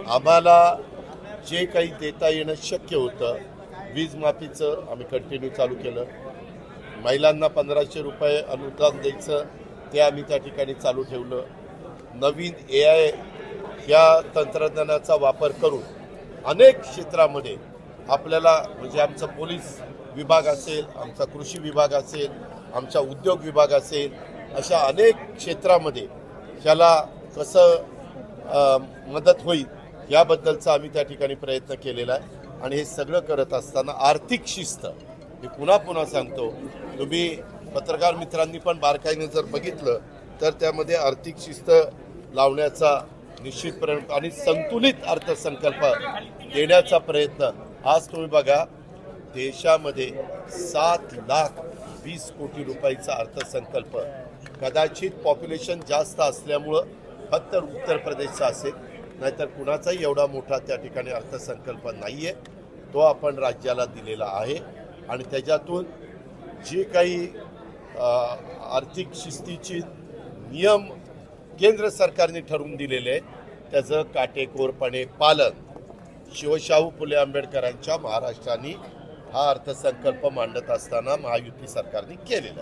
आम्हाला जे काही देता येणं शक्य होतं, वीज माफीचं आम्ही कंटिन्यू चालू केलं. महिलांना 1500 रुपये अनुदान द्यायचं ते आम्ही त्या ठिकाणी चालू ठेवलं. नवीन AI या तंत्रज्ञानाचा वापर करून अनेक क्षेत्रामध्ये आपल्याला म्हणजे आमचा पोलीस विभाग असेल, आमचा कृषी विभाग असेल, आमचा उद्योग विभाग असेल, अशा अनेक क्षेत्रामध्ये त्याला कसं मदत होईल याबद्दलचा आम्ही त्या ठिकाणी प्रयत्न केलेला आहे. आणि हे सगळं करत असताना आर्थिक शिस्त, मी पुन्हा पुन्हा सांगतो, तुम्ही पत्रकार मित्रांनी पण बारकाईने जर बघितलं तर त्यामध्ये आर्थिक शिस्त लावण्याचा निश्चितपणे आणि संतुलित अर्थसंकल्प देण्याचा प्रयत्न. आज तुम्ही बघा, देशामध्ये 7,20,00,000 कोटी रुपयाचा अर्थसंकल्प, कदाचित पॉप्युलेशन जास्त असल्यामुळं फक्त उत्तर प्रदेशचा असेल, नाहीतर कुणाचाही एवढा मोठा त्या ठिकाणी अर्थसंकल्प नाही आहे. तो आपण राज्याला दिलेला आहे आणि त्याच्यातून जे काही आर्थिक शिस्तीचे नियम केंद्र सरकारने ठरवून दिलेले आहेत त्याचं काटेकोरपणे पालन शिवशाहू फुले आंबेडकरांच्या महाराष्ट्राने हा अर्थसंकल्प मांडत असताना महायुती सरकारने केलेला आहे.